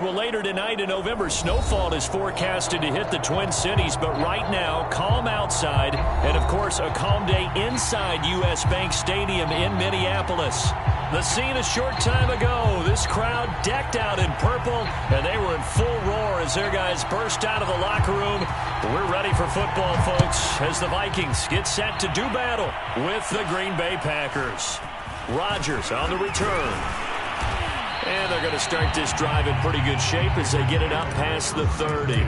Well, later tonight, a November snowfall is forecasted to hit the Twin Cities, but right now, calm outside, and of course, a calm day inside U.S. Bank Stadium in Minneapolis. The scene a short time ago, this crowd decked out in purple, and they were in full roar as their guys burst out of the locker room. We're ready for football, folks, as the Vikings get set to do battle with the Green Bay Packers. Rodgers on the return. And they're going to start this drive in pretty good shape as they get it up past the 30.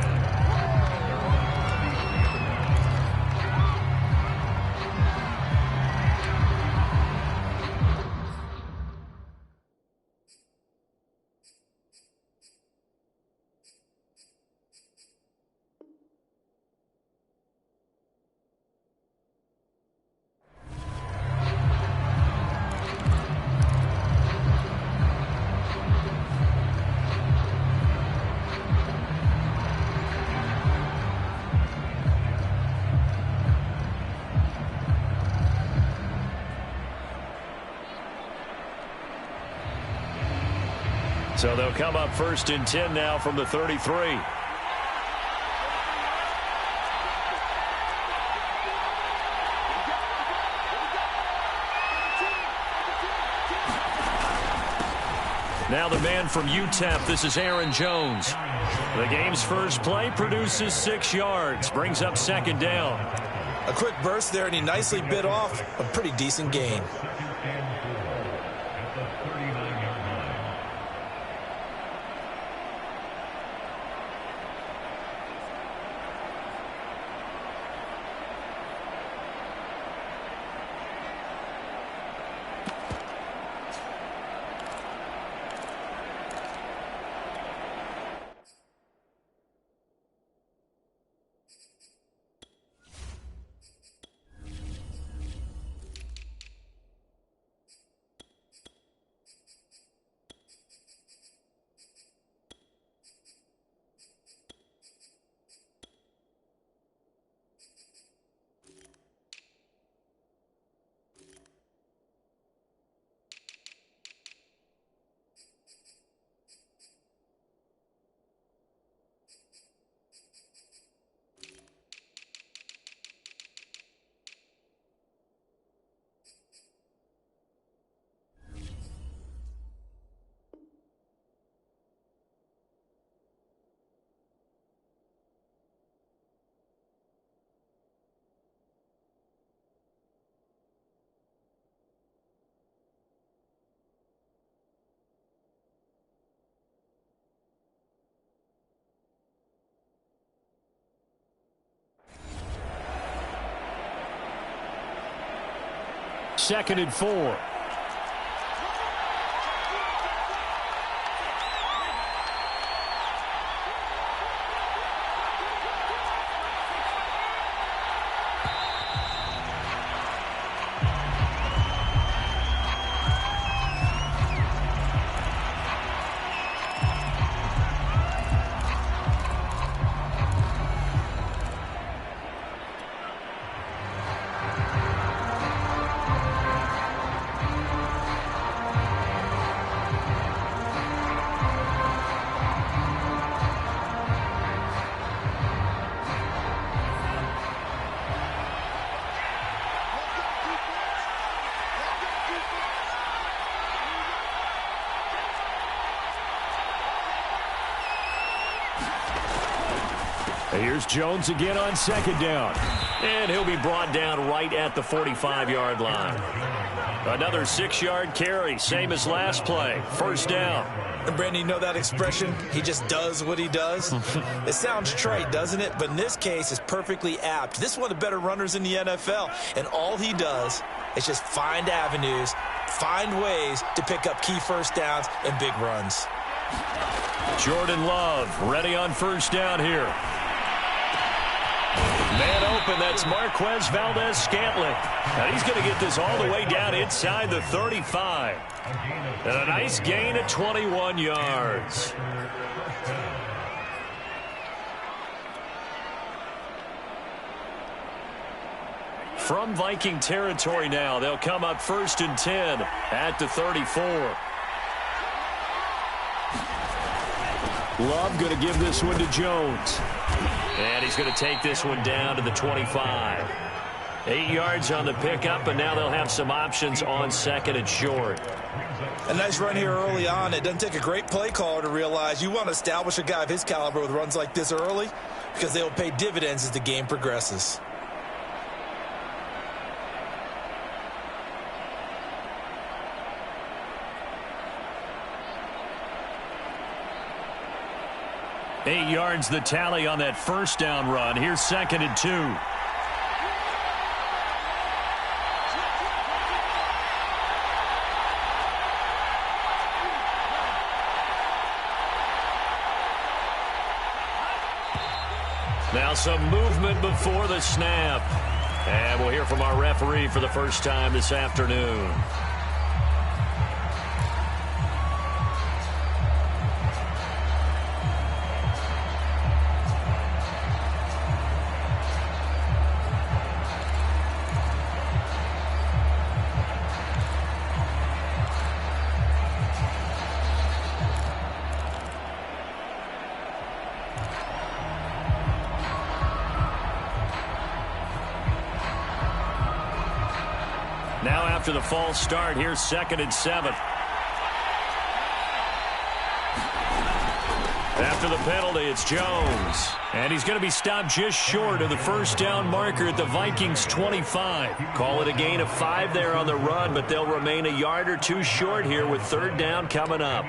So they'll come up 1st and 10 now from the 33. Now the man from UTEP, this is Aaron Jones. The game's first play produces 6 yards, brings up 2nd down. A quick burst there, and he nicely bit off a pretty decent gain. Second and 4. Here's Jones again on 2nd down. And he'll be brought down right at the 45-yard line. Another 6-yard carry, same as last play. 1st down. And Brandon, you know that expression? He just does what he does? It sounds trite, doesn't it? But in this case, it's perfectly apt. This is one of the better runners in the NFL. And all he does is just find avenues, find ways to pick up key 1st downs and big runs. Jordan Love ready on 1st down here. Man open, that's Marquez Valdez-Scantling. And he's going to get this all the way down inside the 35. And a nice gain of 21 yards. From Viking territory now, they'll come up 1st and 10 at the 34. Love going to give this one to Jones. And he's going to take this one down to the 25. 8 yards on the pickup, and now they'll have some options on second and short. A nice run here early on. It doesn't take a great play caller to realize you want to establish a guy of his caliber with runs like this early because they will pay dividends as the game progresses. Eight yards the tally on that first down run. Here's second and 2. Now some movement before the snap. And we'll hear from our referee for the first time this afternoon. Now after the false start, here's second and 7. After the penalty, it's Jones. And he's going to be stopped just short of the first down marker at the Vikings 25. Call it a gain of 5 there on the run, but they'll remain a yard or 2 short here with third down coming up.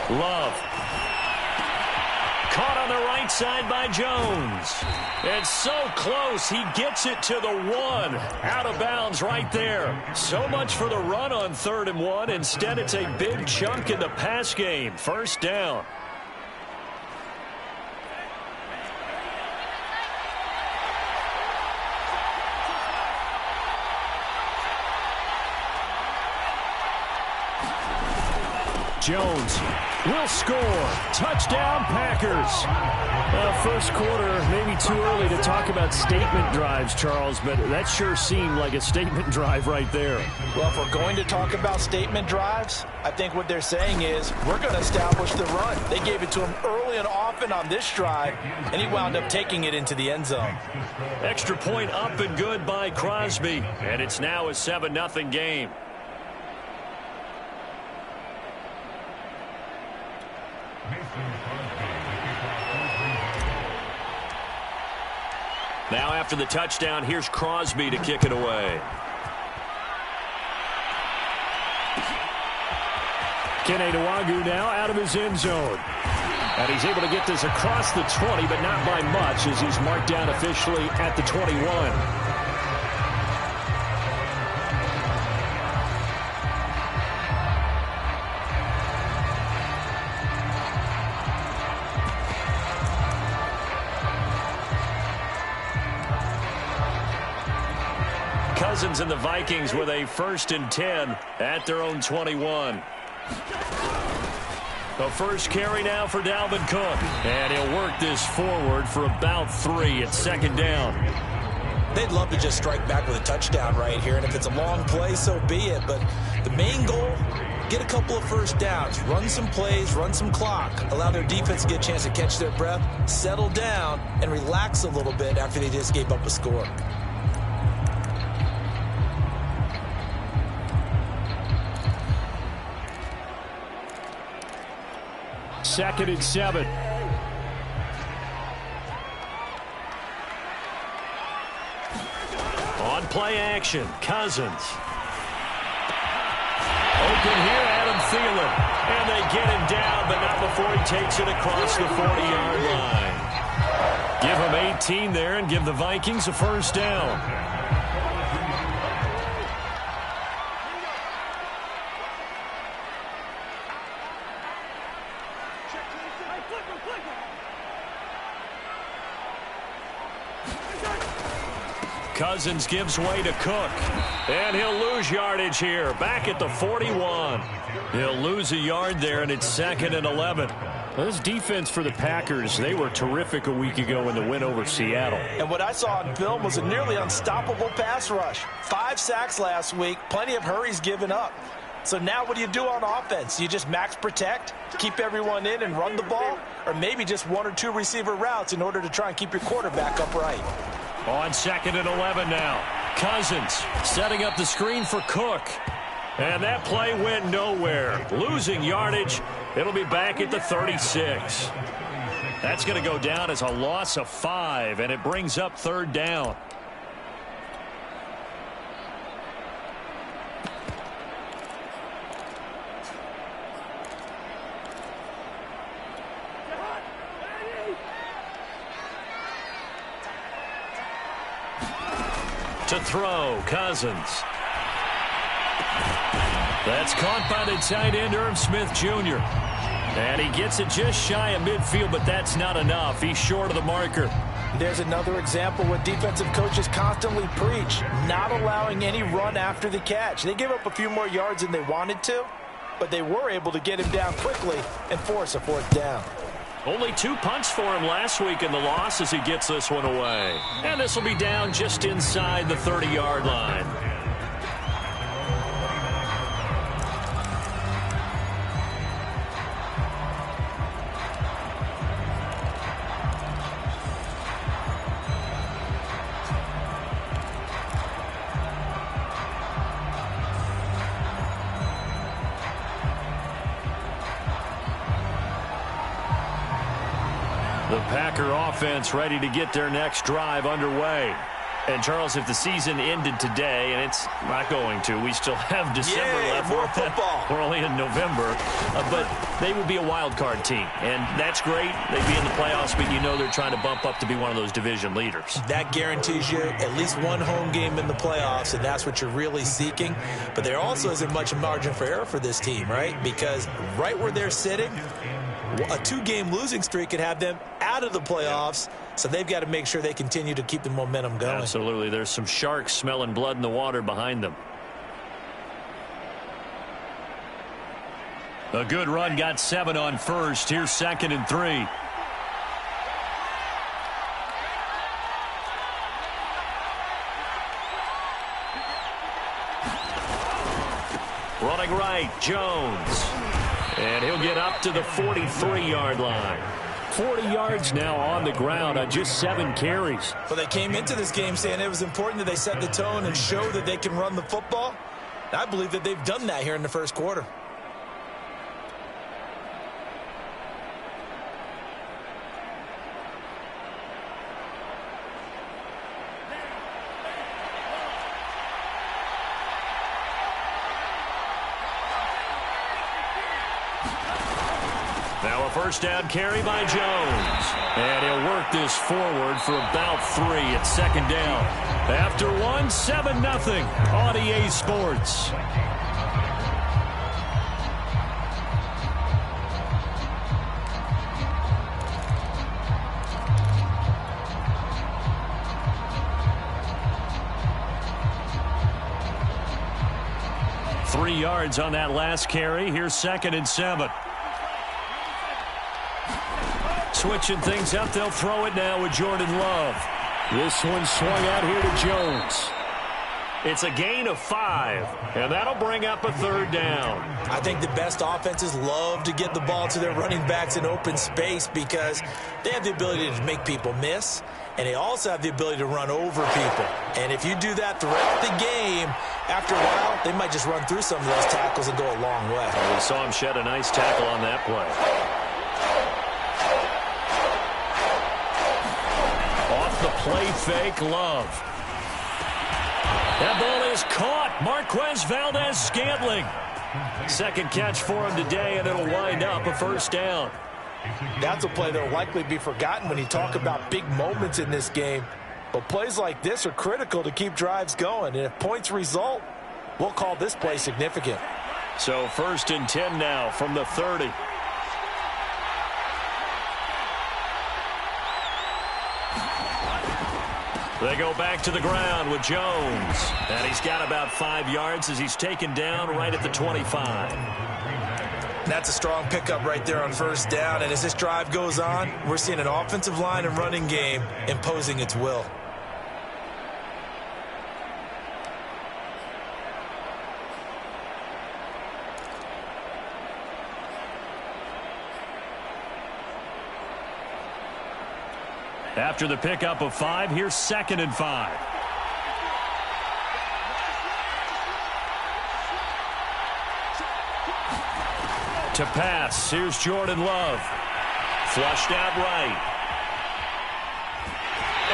Love. Caught on the right side by Jones. It's so close. He gets it to the 1. Out of bounds right there. So much for the run on 3rd and 1. Instead, it's a big chunk in the pass game. First down. Jones will score. Touchdown, Packers. First quarter, maybe too early to talk about statement drives, Charles, but that sure seemed like a statement drive right there. Well, if we're going to talk about statement drives, I think what they're saying is we're going to establish the run. They gave it to him early and often on this drive, and he wound up taking it into the end zone. Extra point up and good by Crosby, and it's now a 7-0 game. Now after the touchdown, here's Crosby to kick it away. Kene Nwangwu now out of his end zone. And he's able to get this across the 20, but not by much as he's marked down officially at the 21. Cousins and the Vikings with a 1st and 10 at their own 21. The first carry now for Dalvin Cook. And he'll work this forward for about 3 at 2nd down. They'd love to just strike back with a touchdown right here. And if it's a long play, so be it. But the main goal, get a couple of first downs. Run some plays, run some clock. Allow their defense to get a chance to catch their breath, settle down, and relax a little bit after they just gave up a score. Second and 7. On play action, Cousins. Open here, Adam Thielen. And they get him down, but not before he takes it across the 40-yard line. Give him 18 there and give the Vikings a first down. Cousins gives way to Cook. And he'll lose yardage here. Back at the 41. He'll lose a yard there, and it's 2nd and 11. This defense for the Packers, they were terrific a week ago in the win over Seattle. And what I saw on film was a nearly unstoppable pass rush. 5 sacks last week, plenty of hurries given up. So now what do you do on offense? You just max protect, keep everyone in and run the ball, or maybe just 1 or 2 receiver routes in order to try and keep your quarterback upright. On 2nd and 11 now. Cousins setting up the screen for Cook. And that play went nowhere. Losing yardage. It'll be back at the 36. That's going to go down as a loss of 5, and it brings up 3rd down. To throw, Cousins. That's caught by the tight end, Irv Smith Jr. And he gets it just shy of midfield, but that's not enough. He's short of the marker. There's another example what defensive coaches constantly preach, not allowing any run after the catch. They gave up a few more yards than they wanted to, but they were able to get him down quickly and force a 4th down. Only 2 punts for him last week in the loss as he gets this one away. And this will be down just inside the 30-yard line. The Packer offense ready to get their next drive underway. And, Charles, if the season ended today, and it's not going to, we still have December left. More football. We're only in November. But they would be a wild card team. And that's great. They'd be in the playoffs, but you know they're trying to bump up to be one of those division leaders. That guarantees you at least 1 home game in the playoffs, and that's what you're really seeking. But there also isn't much margin for error for this team, right? Because right where they're sitting, a 2-game losing streak could have them out of the playoffs, so they've got to make sure they continue to keep the momentum going. Absolutely. There's some sharks smelling blood in the water behind them. A good run, got 7 on first. Here's 2nd and 3. Running right, Jones. And he'll get up to the 43-yard line. 40 yards now on the ground on just 7 carries. Well, they came into this game saying it was important that they set the tone and show that they can run the football. I believe that they've done that here in the first quarter. Now a first down carry by Jones. And he'll work this forward for about 3 at 2nd down. After 1, 7-0 on EA Sports. Three yards on that last carry. Here's 2nd and 7. Switching things up, they'll throw it now with Jordan Love. This one swung out here to Jones. It's a gain of 5, and that'll bring up a 3rd down. I think the best offenses love to get the ball to their running backs in open space because they have the ability to make people miss, and they also have the ability to run over people. And if you do that throughout the game, after a while, they might just run through some of those tackles and go a long way. Well, we saw him shed a nice tackle on that play. Off the play fake, Love. That ball is caught. Marquez Valdez-Scantling. Second catch for him today, and it'll wind up a first down. That's a play that will likely be forgotten when you talk about big moments in this game. But plays like this are critical to keep drives going. And if points result, we'll call this play significant. So 1st and 10 now from the 30. They go back to the ground with Jones. And he's got about 5 yards as he's taken down right at the 25. That's a strong pickup right there on first down. And as this drive goes on, we're seeing an offensive line and running game imposing its will. After the pickup of 5, here's 2nd and 5. To pass, here's Jordan Love. Flushed out right.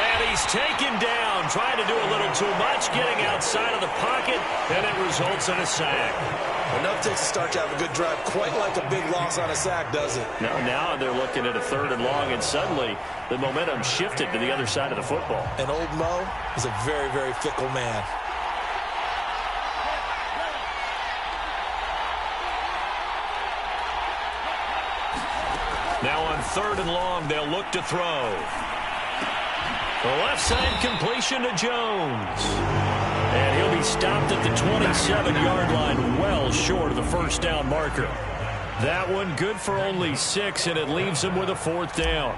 And he's taken down, trying to do a little too much, getting outside of the pocket, and it results in a sack. Enough takes to start to have a good drive, quite like a big loss on a sack, does it? Now they're looking at a 3rd and long, and suddenly the momentum shifted to the other side of the football. And old Mo is a very, very fickle man. Now on 3rd and long, they'll look to throw. The left side completion to Jones. And he'll be stopped at the 27-yard line, well short of the first down marker. That one good for only 6, and it leaves him with a 4th down.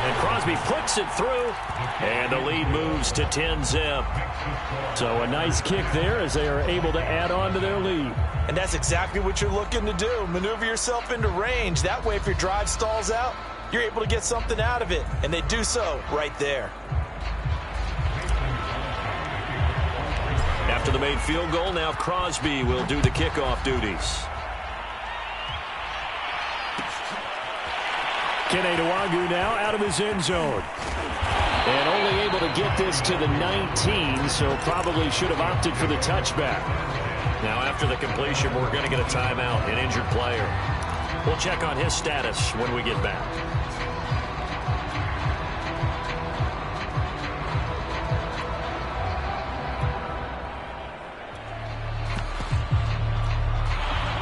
And Crosby puts it through, and the lead moves to 10-zip. So a nice kick there as they are able to add on to their lead. And that's exactly what you're looking to do. Maneuver yourself into range. That way, if your drive stalls out, you're able to get something out of it. And they do so right there. After the made field goal, now Crosby will do the kickoff duties. Kene Nwangwu now out of his end zone. And only able to get this to the 19, so probably should have opted for the touchback. Now after the completion, we're going to get a timeout, an injured player. We'll check on his status when we get back.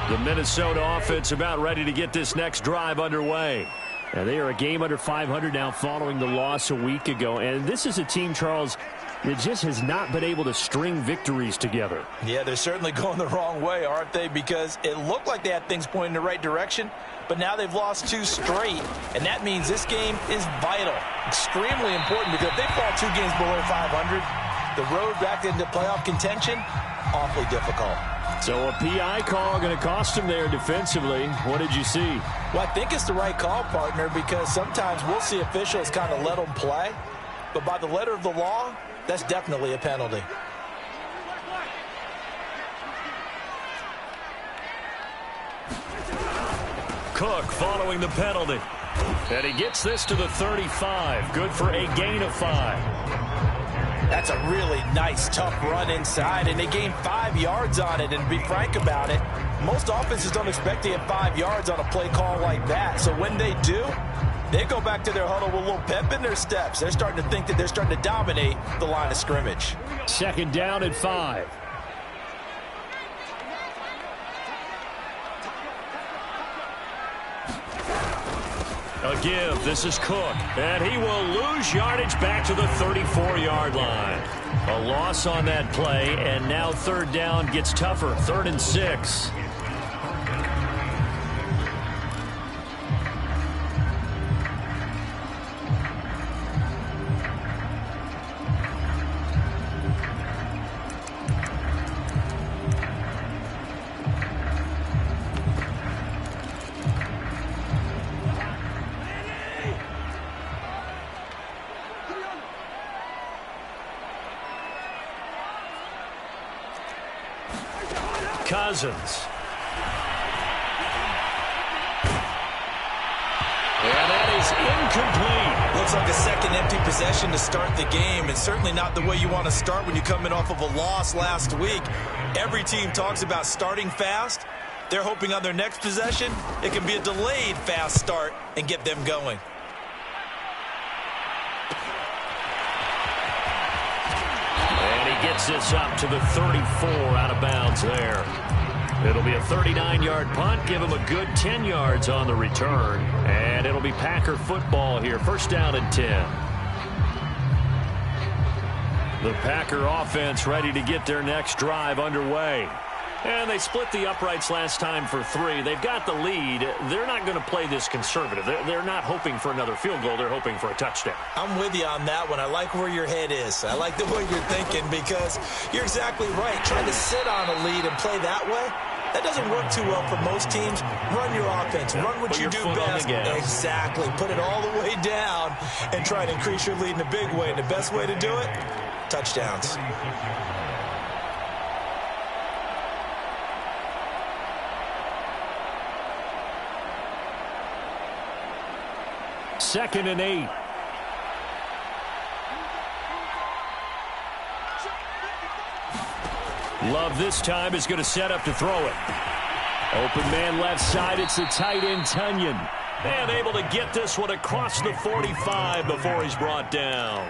The Minnesota offense about ready to get this next drive underway. And they are a game under 500 now following the loss a week ago. And this is a team, Charles, that just has not been able to string victories together. Yeah, they're certainly going the wrong way, aren't they? Because it looked like they had things pointing in the right direction, but now they've lost 2 straight. And that means this game is vital, extremely important, because if they fall 2 games below 500, the road back into playoff contention, awfully difficult. So a PI call going to cost him there defensively. What did you see? Well, I think it's the right call, partner, because sometimes we'll see officials kind of let them play. But by the letter of the law, that's definitely a penalty. Cook following the penalty. And he gets this to the 35. Good for a gain of 5. That's a really nice, tough run inside, and they gained 5 yards on it. And to be frank about it, most offenses don't expect to get 5 yards on a play call like that. So when they do, they go back to their huddle with a little pep in their steps. They're starting to think that they're starting to dominate the line of scrimmage. 2nd down and 5. A give. This is Cook. And he will lose yardage back to the 34-yard line. A loss on that play, and now 3rd down gets tougher. 3rd and 6. Cousins. And that is incomplete. Looks like a second empty possession to start the game, and certainly not the way you want to start when you're coming off of a loss last week. Every team talks about starting fast. They're hoping on their next possession it can be a delayed fast start and get them going. And he gets this up to the 34 out of bounds there. It'll be a 39-yard punt, give him a good 10 yards on the return, and it'll be Packer football here. First down and 10. The Packer offense ready to get their next drive underway. And they split the uprights last time for 3. They've got the lead. They're not going to play this conservative. They're not hoping for another field goal. They're hoping for a touchdown. I'm with you on that one. I like where your head is. I like the way you're thinking because you're exactly right. Trying to sit on a lead and play that way, that doesn't work too well for most teams. Run your offense. Run what you do best. Exactly. Put it all the way down and try to increase your lead in a big way. And the best way to do it, touchdowns. Second and 8. Love this time is going to set up to throw it. Open man left side. It's the tight end, Tunyon. And able to get this one across the 45 before he's brought down.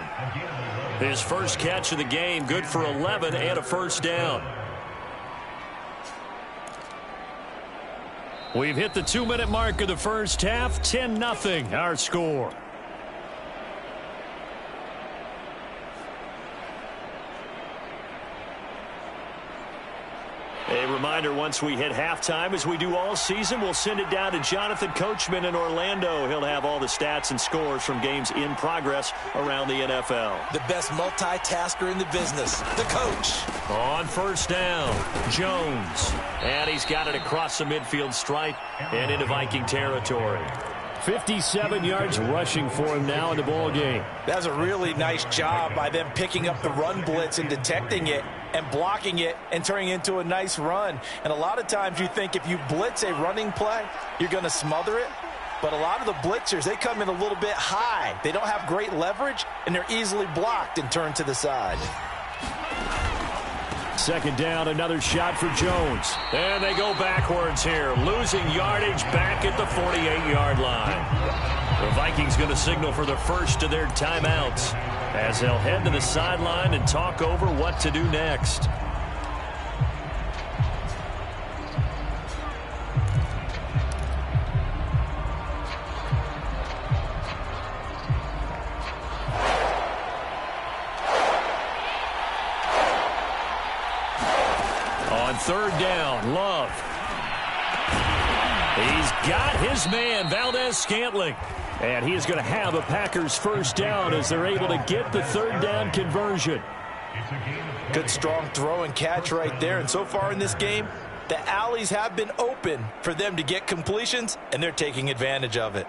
His first catch of the game, good for 11 and a first down. We've hit the 2-minute mark of the first half. 10-0 our score. A reminder, once we hit halftime, as we do all season, we'll send it down to Jonathan Coachman in Orlando. He'll have all the stats and scores from games in progress around the NFL. The best multitasker in the business, the coach. On first down, Jones. And he's got it across the midfield stripe and into Viking territory. 57 yards rushing for him now in the ball game. That's a really nice job by them picking up the run blitz and detecting it and blocking it and turning it into a nice run. And a lot of times you think if you blitz a running play, you're going to smother it. But a lot of the blitzers, they come in a little bit high. They don't have great leverage, and they're easily blocked and turned to the side. Second down, another shot for Jones. And they go backwards here, losing yardage back at the 48-yard line. The Vikings going to signal for the first of their timeouts as they'll head to the sideline and talk over what to do next. Third down, Love. He's got his man, Valdez-Scantling. And he is going to have a Packers first down as they're able to get the third down conversion. Good strong throw and catch right there. And so far in this game, the alleys have been open for them to get completions, and they're taking advantage of it.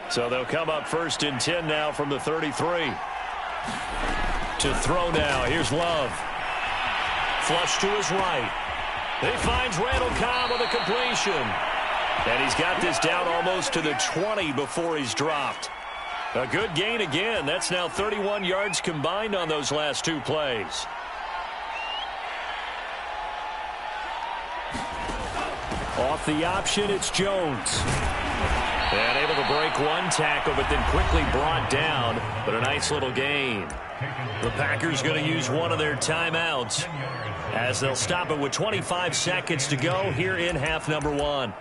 So they'll come up first and 10 now from the 33. To throw now. Here's Love. Flush to his right. He finds Randall Cobb with a completion. And he's got this down almost to the 20 before he's dropped. A good gain again. That's now 31 yards combined on those last two plays. Off the option, it's Jones. And able to break one tackle, but then quickly brought down. But a nice little gain. The Packers going to use one of their timeouts as they'll stop it with 25 seconds to go here in half number one.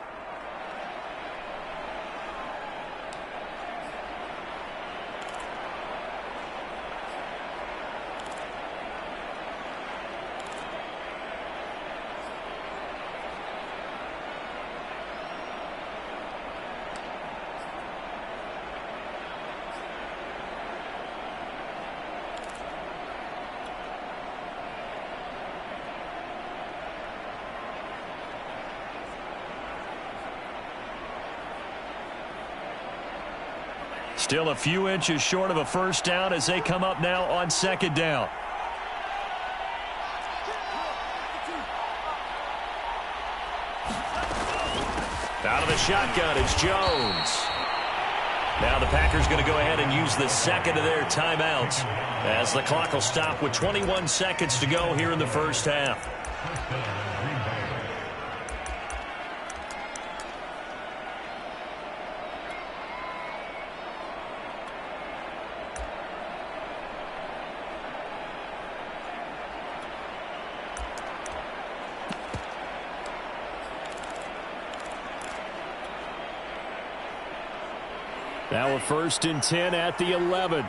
Still a few inches short of a first down as they come up now on second down. Out of the shotgun, it's Jones. Now the Packers going to go ahead and use the second of their timeouts as the clock will stop with 21 seconds to go here in the first half. Now a 1st and 10 at the 11.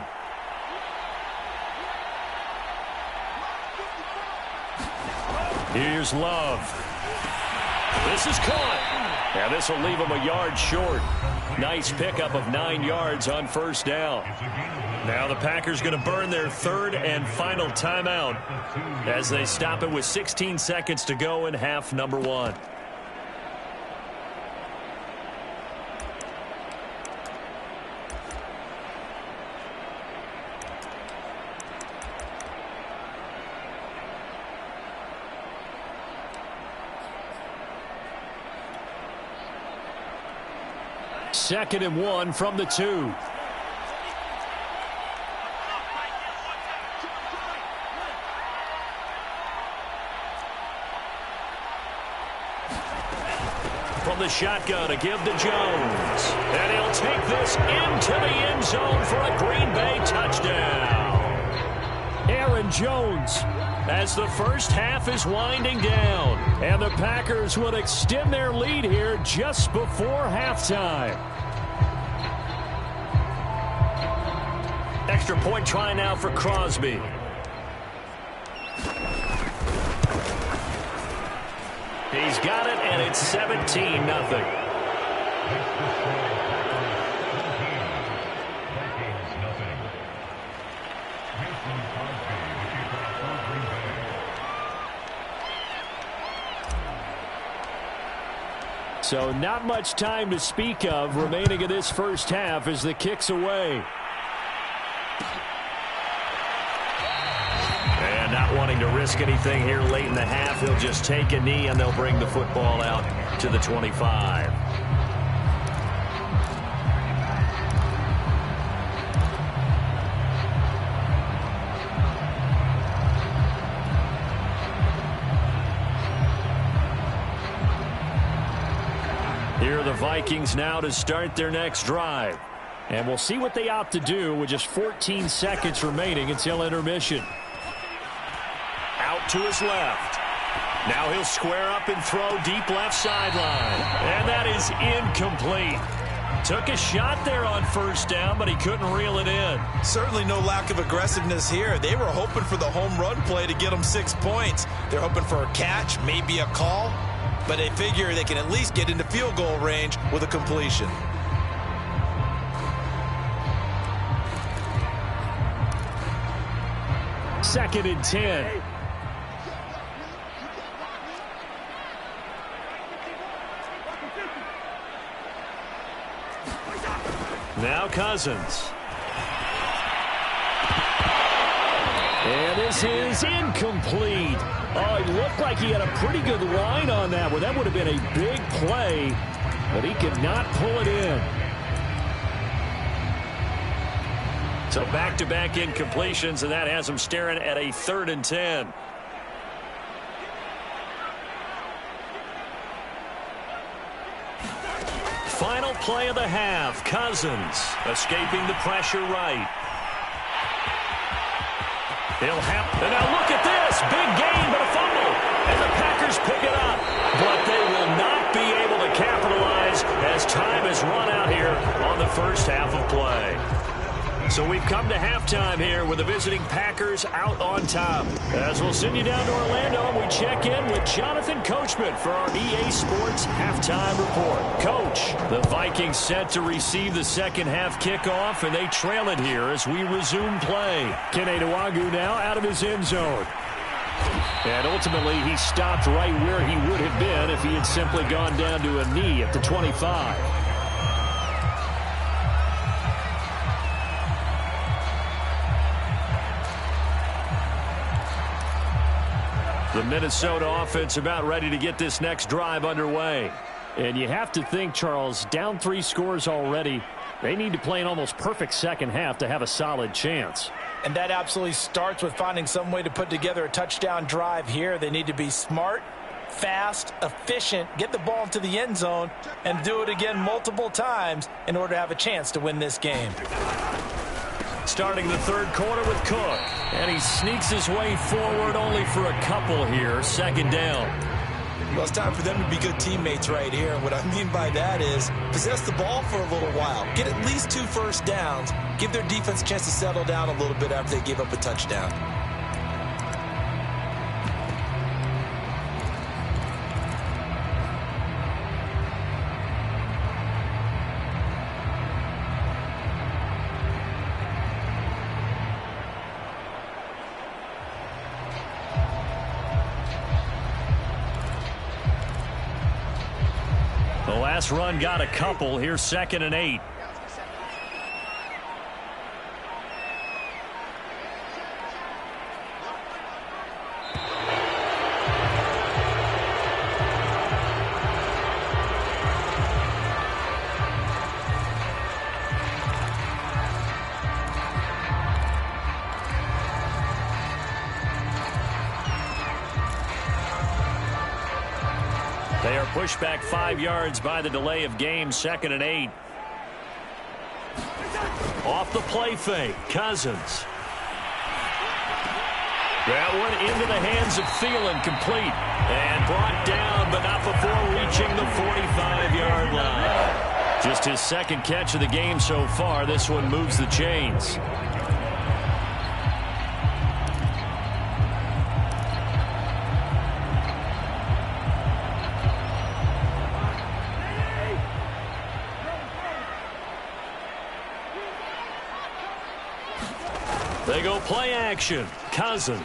Here's Love. This is caught. Now this will leave him a yard short. Nice pickup of 9 yards on 1st down. Now the Packers going to burn their 3rd and final timeout as they stop it with 16 seconds to go in half number 1. Second and 1 from the 2. From the shotgun, a give to Jones. And he'll take this into the end zone for a Green Bay touchdown. Aaron Jones, as the first half is winding down. And the Packers will extend their lead here just before halftime. Extra point try now for Crosby. He's got it, and it's 17-0. So not much time to speak of remaining in this first half as the kick's away. And not wanting to risk anything here late in the half, he'll just take a knee and they'll bring the football out to the 25. Here are the Vikings now to start their next drive. And we'll see what they opt to do with just 14 seconds remaining until intermission. Out to his left. Now he'll square up and throw deep left sideline. And that is incomplete. Took a shot there on 1st down, but he couldn't reel it in. Certainly no lack of aggressiveness here. They were hoping for the home run play to get them 6 points. They're hoping for a catch, maybe a call. But they figure they can at least get into field goal range with a completion. Second and 10. Now Cousins. And this is incomplete. Oh, it looked like he had a pretty good line on that one. That would have been a big play, but he could not pull it in. So back-to-back incompletions, and that has him staring at a 3rd and 10. Final play of the half. Cousins escaping the pressure right. He'll have, and now look at this. Big gain, but a fumble. And the Packers pick it up. But they will not be able to capitalize as time has run out here on the first half of play. So we've come to halftime here with the visiting Packers out on top. As we'll send you down to Orlando, and we check in with Jonathan Coachman for our EA Sports Halftime Report. Coach, the Vikings set to receive the second half kickoff, and they trail it here as we resume play. Kene Nwangwu now out of his end zone. And ultimately, he stopped right where he would have been if he had simply gone down to a knee at the 25. The Minnesota offense about ready to get this next drive underway. And you have to think, Charles, down 3 scores already. They need to play an almost perfect second half to have a solid chance. And that absolutely starts with finding some way to put together a touchdown drive here. They need to be smart, fast, efficient, get the ball into the end zone, and do it again multiple times in order to have a chance to win this game. Starting the third quarter with Cook. And he sneaks his way forward only for a couple here. Second down. Well, it's time for them to be good teammates right here. And what I mean by that is possess the ball for a little while. Get at least 2 first downs. Give their defense a chance to settle down a little bit after they give up a touchdown. The last run got a couple. Here's 2nd and 8. They are pushed back 5 yards by the delay of game. 2nd and 8. Off the play fake. Cousins. That one into the hands of Thielen, complete. And brought down, but not before reaching the 45-yard line. Just his 2nd catch of the game so far. This one moves the chains. They go play action. Cousins.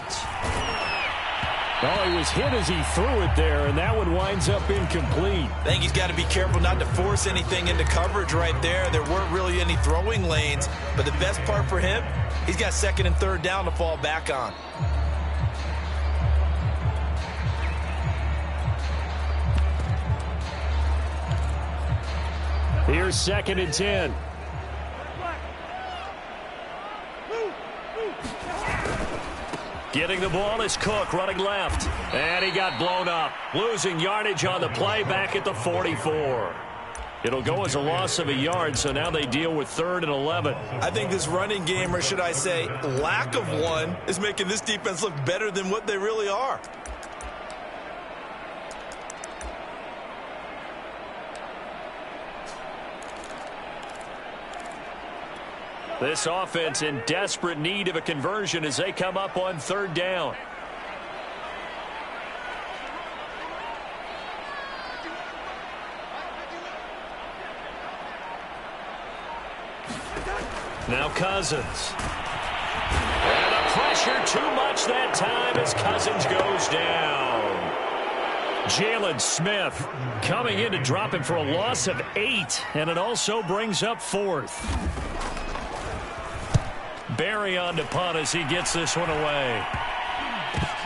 Oh, he was hit as he threw it there, and that one winds up incomplete. I think he's got to be careful not to force anything into coverage right there. There weren't really any throwing lanes, but the best part for him, he's got 2nd and 3rd down to fall back on. Here's 2nd and 10. Getting the ball is Cook, running left. And he got blown up. Losing yardage on the play back at the 44. It'll go as a loss of a yard, so now they deal with 3rd and 11. I think this running game, or should I say lack of one, is making this defense look better than what they really are. This offense in desperate need of a conversion as they come up on 3rd down. Now Cousins. And the pressure too much that time as Cousins goes down. Jalen Smith coming in to drop him for a loss of 8, and it also brings up 4th. Barry on to punt as he gets this one away.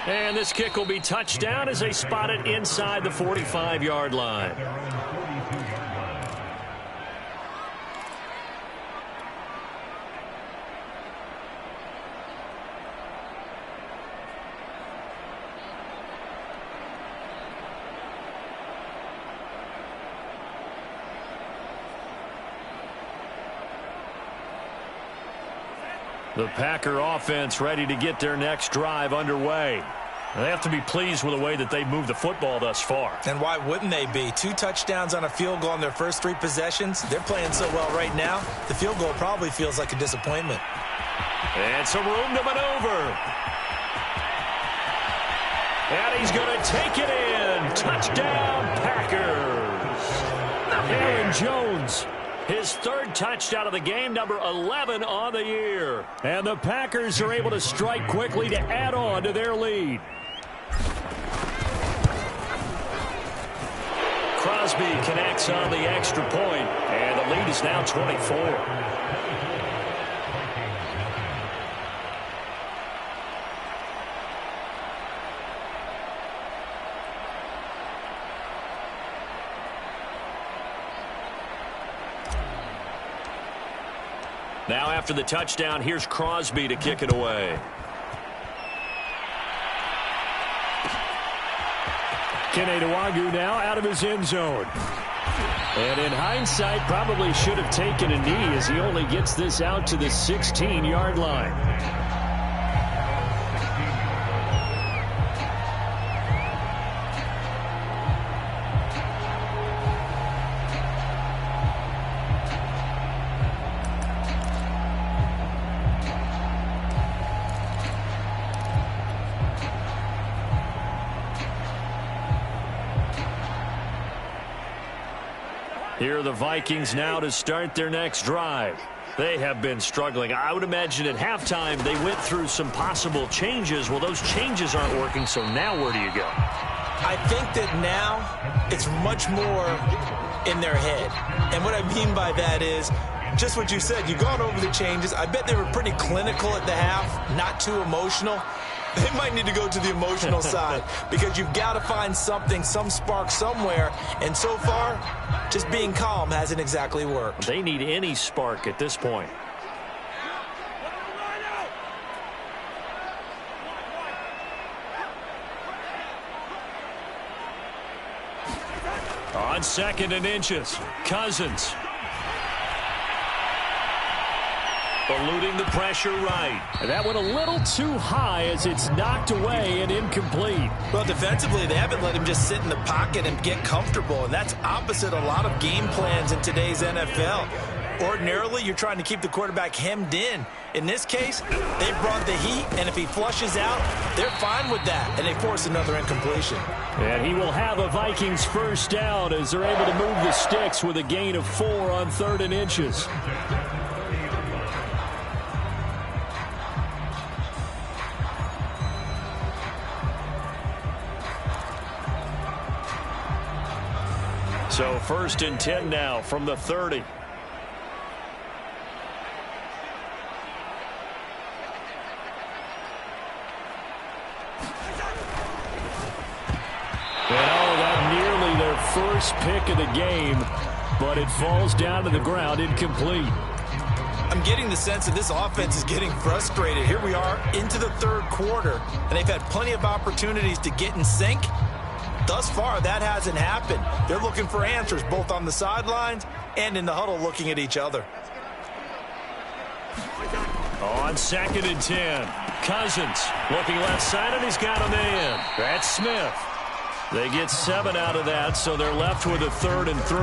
And this kick will be touchdown as they spot it inside the 45-yard line. The Packer offense ready to get their next drive underway. They have to be pleased with the way that they've moved the football thus far. And why wouldn't they be? 2 touchdowns on a field goal in their first 3 possessions. They're playing so well right now, the field goal probably feels like a disappointment. And some room to maneuver. And he's going to take it in. Touchdown, Packers. Aaron Jones. His 3rd touchdown of the game, number 11 on the year. And the Packers are able to strike quickly to add on to their lead. Crosby connects on the extra point, and the lead is now 24. Now after the touchdown, here's Crosby to kick it away. Kene Nwangwu now out of his end zone. And in hindsight, probably should have taken a knee as he only gets this out to the 16-yard line. Here are the Vikings now to start their next drive. They have been struggling. I would imagine at halftime they went through some possible changes. Well, those changes aren't working, so now where do you go? I think that now it's much more in their head. And what I mean by that is just what you said. You've gone over the changes. I bet they were pretty clinical at the half, not too emotional. They might need to go to the emotional side because you've got to find something, some spark somewhere. And so far, just being calm hasn't exactly worked. They need any spark at this point. On 2nd and inches, Cousins. Eluding the pressure right. And that went a little too high as it's knocked away and incomplete. Well, defensively, they haven't let him just sit in the pocket and get comfortable, and that's opposite a lot of game plans in today's NFL. Ordinarily, you're trying to keep the quarterback hemmed in. In this case, they brought the heat, and if he flushes out, they're fine with that, and they force another incompletion. And he will have a Vikings first down as they're able to move the sticks with a gain of 4 on 3rd and inches. So 1st and 10 now from the 30. Nearly their first pick of the game, but it falls down to the ground incomplete. I'm getting the sense that this offense is getting frustrated. Here we are into the 3rd quarter, and they've had plenty of opportunities to get in sync. Thus far, that hasn't happened. They're looking for answers both on the sidelines and in the huddle looking at each other. On 2nd and 10, Cousins looking left side, and he's got a man. That's Smith. They get 7 out of that, so they're left with a 3rd and 3.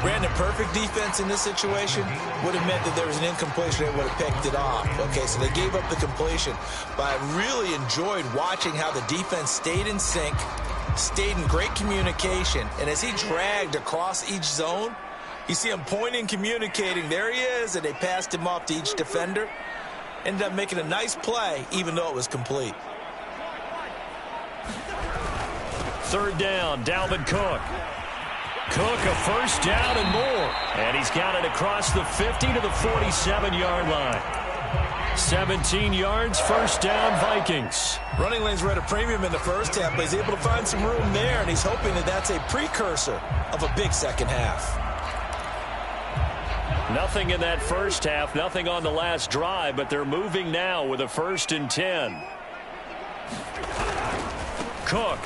Brandon, perfect defense in this situation would have meant that there was an incompletion. They would have picked it off. Okay, so they gave up the completion. But I really enjoyed watching how the defense stayed in sync, stayed in great communication. And as he dragged across each zone, you see him pointing, communicating. There he is, and they passed him off to each defender. Ended up making a nice play, even though it was complete. 3rd down, Dalvin Cook. Cook, a first down and more. And he's got it across the 50 to the 47-yard line. 17 yards, first down, Vikings. Running lanes were at a premium in the first half, but he's able to find some room there, and he's hoping that that's a precursor of a big second half. Nothing in that first half, nothing on the last drive, but they're moving now with a 1st and 10. Cook.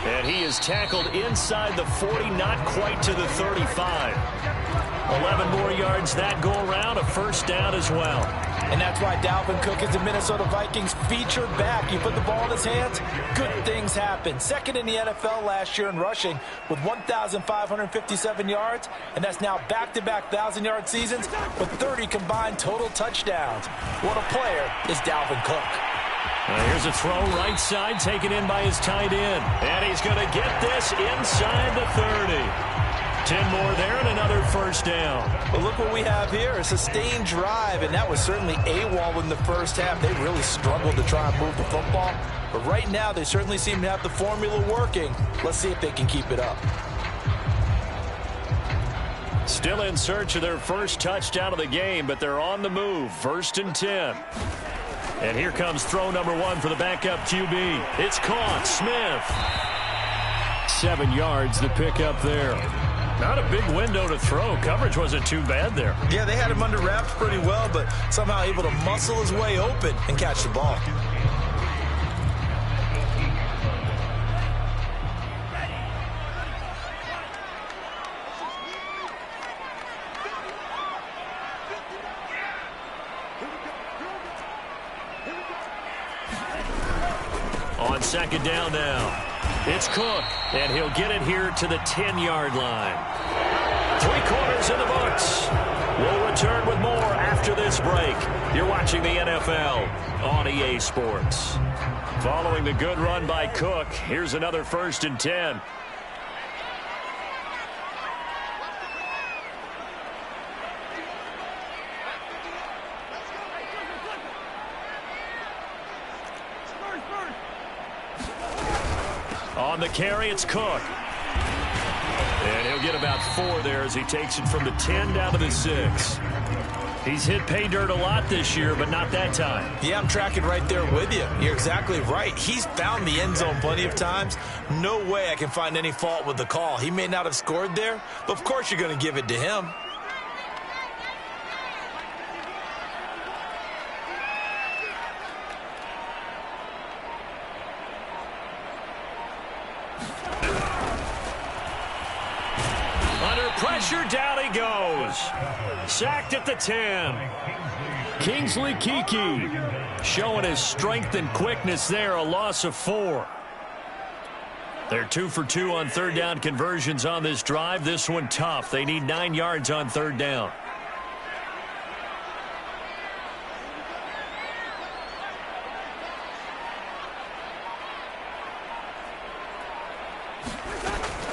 And he is tackled inside the 40, not quite to the 35. 11 more yards that go around, a first down as well. And that's why Dalvin Cook is the Minnesota Vikings featured back. You put the ball in his hands, good things happen. 2nd in the NFL last year in rushing with 1,557 yards, and that's now back-to-back 1,000-yard seasons with 30 combined total touchdowns. What a player is Dalvin Cook. Here's a throw right side, taken in by his tight end. And he's going to get this inside the 30. 10 more there and another first down. Well, look what we have here, a sustained drive, and that was certainly AWOL in the first half. They really struggled to try and move the football. But right now, they certainly seem to have the formula working. Let's see if they can keep it up. Still in search of their first touchdown of the game, but they're on the move. 1st and 10. And here comes throw number 1 for the backup QB. It's caught. Smith. 7 yards the pickup there. Not a big window to throw. Coverage wasn't too bad there. Yeah, they had him under wraps pretty well, but somehow able to muscle his way open and catch the ball. On 2nd down now. It's Cook, and he'll get it here to the 10-yard line. 3 quarters in the books. We'll return with more after this break. You're watching the NFL on EA Sports. Following the good run by Cook, here's another 1st and 10. On the carry, it's Cook. And he'll get about 4 there as he takes it from the 10 down to the 6. He's hit pay dirt a lot this year, but not that time. Yeah, I'm tracking right there with you. You're exactly right. He's found the end zone plenty of times. No way I can find any fault with the call. He may not have scored there, but of course you're going to give it to him. Pressure, down he goes. Sacked at the 10. Kingsley Keke showing his strength and quickness there, a loss of 4. They're 2 for 2 on third down conversions on this drive. This one tough. They need 9 yards on third down.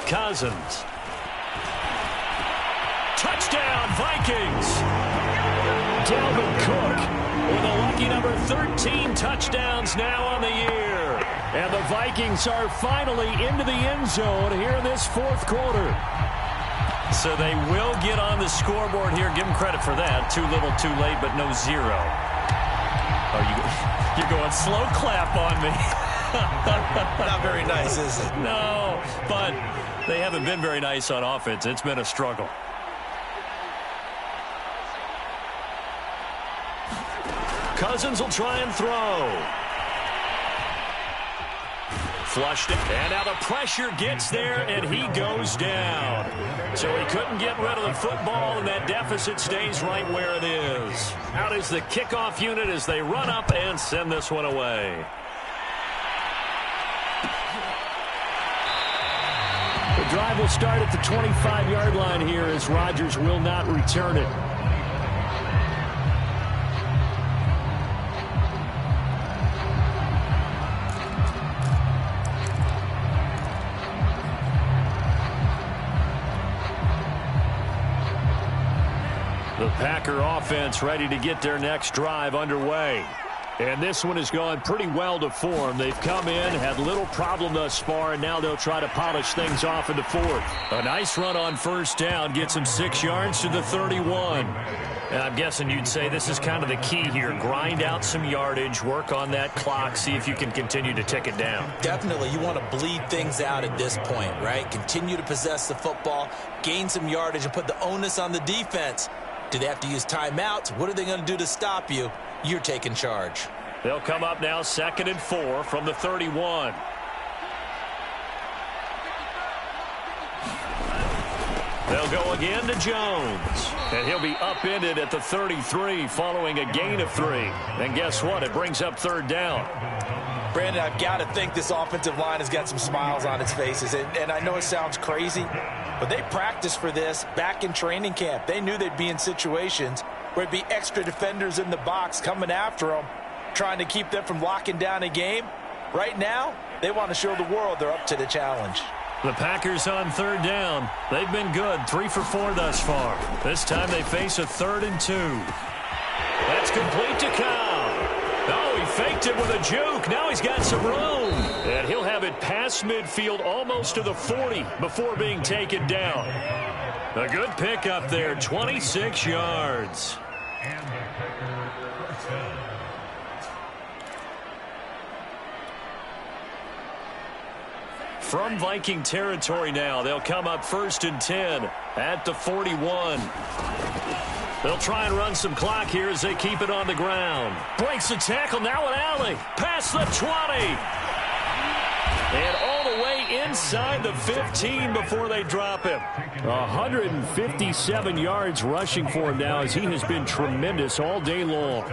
Cousins. Touchdown, Vikings! Dalvin Cook with a lucky number 13 touchdowns now on the year. And the Vikings are finally into the end zone here in this fourth quarter. So they will get on the scoreboard here. Give them credit for that. Too little, too late, but no 0. Oh, you're going slow clap on me. Not very nice, is it? No, but they haven't been very nice on offense. It's been a struggle. Cousins will try and throw. Flushed it. And now the pressure gets there, and he goes down. So he couldn't get rid of the football, and that deficit stays right where it is. Out is the kickoff unit as they run up and send this one away. The drive will start at the 25-yard line here as Rodgers will not return it. The Packer offense ready to get their next drive underway. And this one has gone pretty well to form. They've come in, had little problem thus far, and now they'll try to polish things off into fourth. A nice run on first down gets them 6 yards to the 31. And I'm guessing you'd say this is kind of the key here. Grind out some yardage, work on that clock, see if you can continue to tick it down. Definitely. You want to bleed things out at this point, right? Continue to possess the football, gain some yardage, and put the onus on the defense. Do they have to use timeouts? What are they going to do to stop you? You're taking charge. They'll come up now 2nd and 4 from the 31. They'll go again to Jones. And he'll be upended at the 33 following a gain of 3. And guess what? It brings up third down. Brandon, I've got to think this offensive line has got some smiles on its faces. And I know it sounds crazy, but they practiced for this back in training camp. They knew they'd be in situations where it'd be extra defenders in the box coming after them, trying to keep them from locking down a game. Right now, they want to show the world they're up to the challenge. The Packers on third down. They've been good, 3 for 4 thus far. This time they face a 3rd and 2. That's complete to Cobb. Oh, he faked it with a juke. Now he's got some room. And he'll have it past midfield almost to the 40 before being taken down. A good pickup there, 26 yards. From Viking territory now, they'll come up 1st and 10 at the 41. They'll try and run some clock here as they keep it on the ground. Breaks the tackle, now an alley. Past the 20. And all the way inside the 15 before they drop him. 157 yards rushing for him now as he has been tremendous all day long.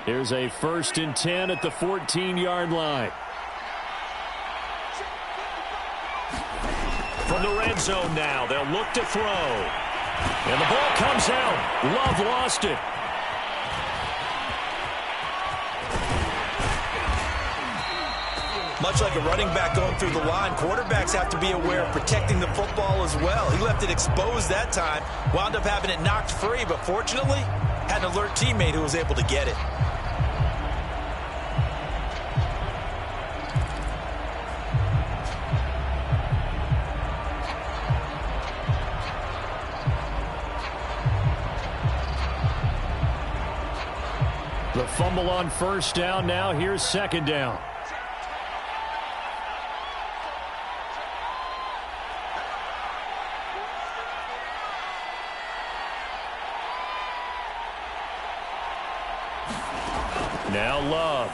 Here's a 1st and 10 at the 14-yard line. From the red zone now, they'll look to throw. And the ball comes out. Love lost it. Much like a running back going through the line, quarterbacks have to be aware of protecting the football as well. He left it exposed that time, wound up having it knocked free, but fortunately, had an alert teammate who was able to get it. The fumble on first down. Now here's second down. Now Love.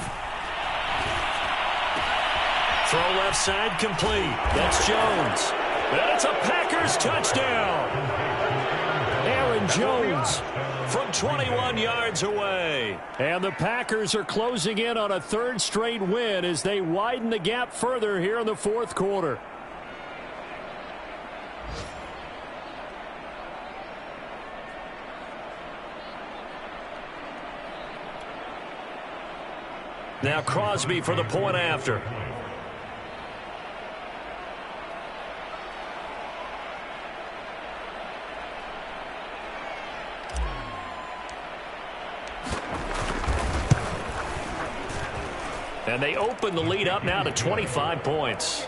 Throw left side complete. That's Jones. And it's a Packers touchdown. Aaron Jones from 21 yards away. And the Packers are closing in on a third straight win as they widen the gap further here in the fourth quarter. Now Crosby for the point after. And they open the lead up now to 25 points.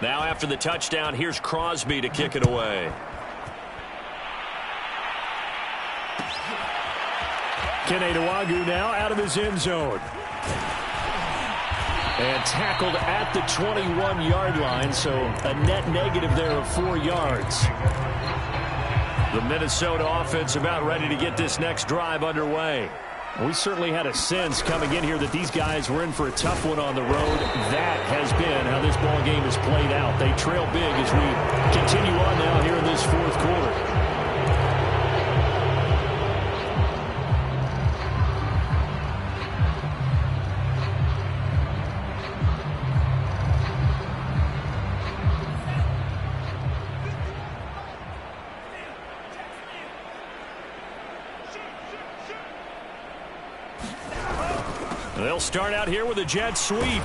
Now after the touchdown, here's Crosby to kick it away. Kene Nwangwu now out of his end zone. And tackled at the 21-yard line, so a net negative there of 4 yards. The Minnesota offense about ready to get this next drive underway. We certainly had a sense coming in here that these guys were in for a tough one on the road. That has been how this ball game has played out. They trail big as we continue on now here in this fourth quarter. They'll start out here with a jet sweep.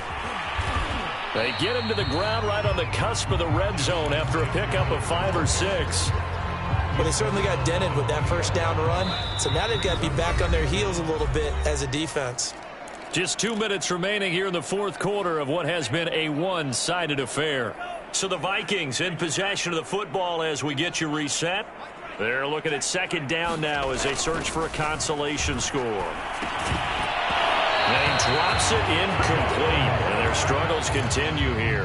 They get him to the ground right on the cusp of the red zone after a pickup of 5 or 6. Well, they certainly got dented with that first down run, so now they've got to be back on their heels a little bit as a defense. Just 2 minutes remaining here in the fourth quarter of what has been a one-sided affair. So the Vikings in possession of the football as we get you reset. They're looking at second down now as they search for a consolation score. And he drops it incomplete, and their struggles continue here.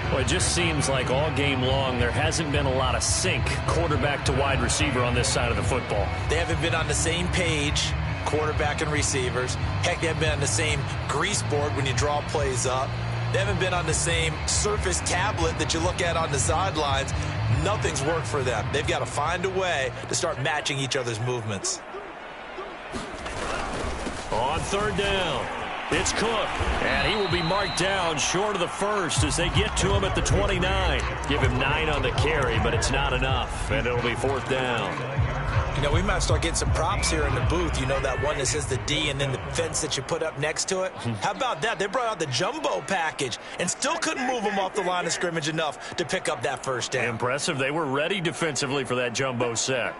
Well, it just seems like all game long there hasn't been a lot of sync quarterback to wide receiver on this side of the football. They haven't been on the same page, quarterback and receivers. Heck, they haven't been on the same grease board when you draw plays up. They haven't been on the same surface tablet that you look at on the sidelines. Nothing's worked for them. They've got to find a way to start matching each other's movements. On third down, it's Cook, and he will be marked down short of the first as they get to him at the 29. Give him 9 on the carry, but it's not enough, and it'll be fourth down. You know, we might start getting some props here in the booth. You know, that one that says the D and then the fence that you put up next to it? How about that? They brought out the jumbo package and still couldn't move them off the line of scrimmage enough to pick up that first down. Impressive. They were ready defensively for that jumbo set.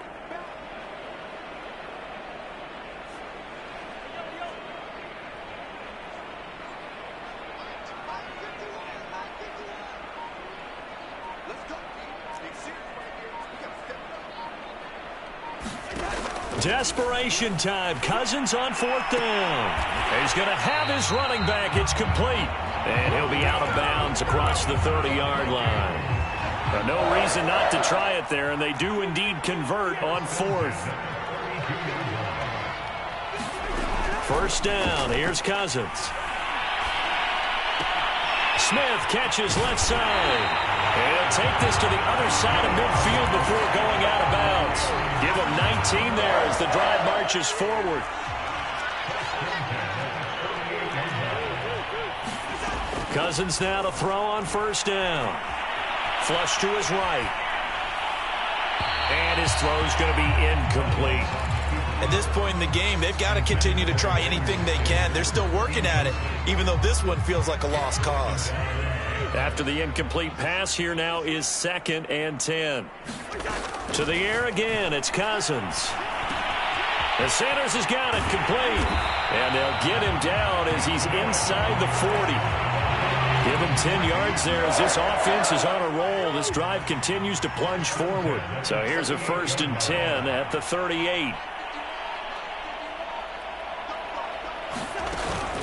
Desperation time. Cousins on fourth down. He's going to have his running back. It's complete. And he'll be out of bounds across the 30-yard line. But no reason not to try it there, and they do indeed convert on fourth. First down. Here's Cousins. Smith catches left side. And he'll take this to the other side of midfield before going out of bounds. Give him 19 there as the drive marches forward. Cousins now to throw on first down. Flush to his right. And his throw's going to be incomplete. At this point in the game, they've got to continue to try anything they can. They're still working at it, even though this one feels like a lost cause. After the incomplete pass, here now is 2nd and 10. To the air again, it's Cousins. And Sanders has got it complete. And they'll get him down as he's inside the 40. Give him 10 yards there as this offense is on a roll. This drive continues to plunge forward. So here's a 1st and 10 at the 38.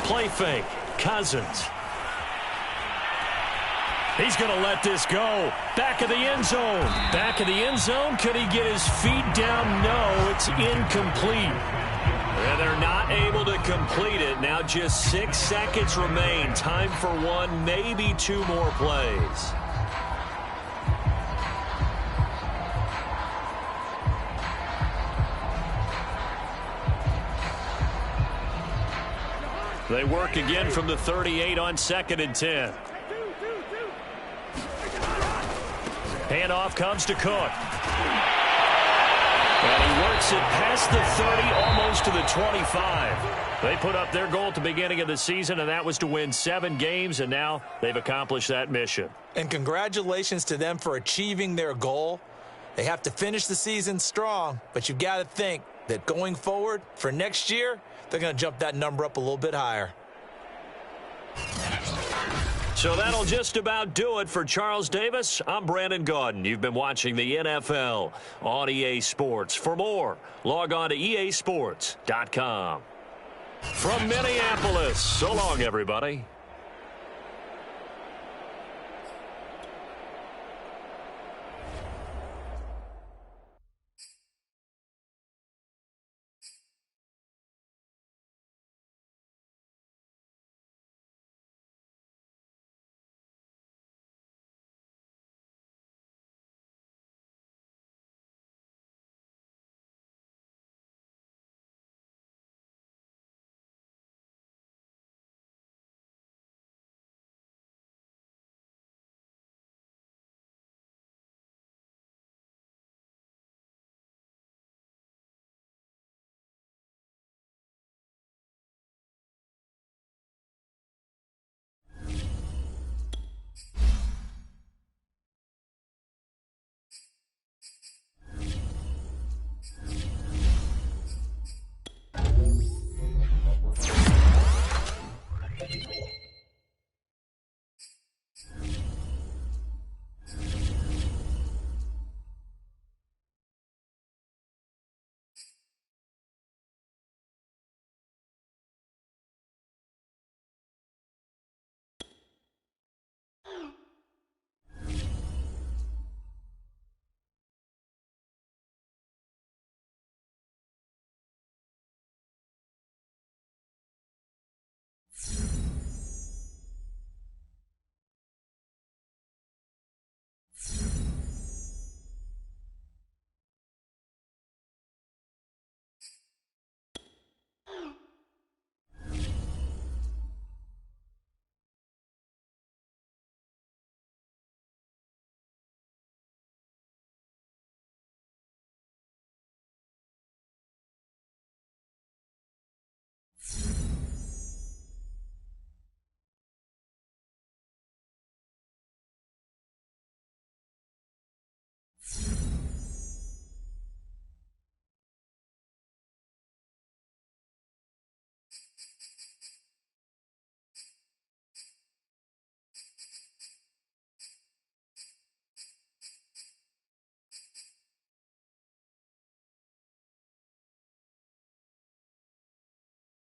Play fake. Cousins. He's going to let this go. Back of the end zone. Back of the end zone. Could he get his feet down? No, it's incomplete. And they're not able to complete it. Now just 6 seconds remain. Time for one, maybe 2 more plays. They work again from the 38 on 2nd and 10. Handoff comes to Cook. And he works it past the 30, almost to the 25. They put up their goal at the beginning of the season, and that was to win 7 games, and now they've accomplished that mission. And congratulations to them for achieving their goal. They have to finish the season strong, but you've got to think that going forward for next year, they're going to jump that number up a little bit higher. So that'll just about do it for Charles Davis. I'm Brandon Gaudin. You've been watching the NFL on EA Sports. For more, log on to easports.com. From Minneapolis, so long, everybody.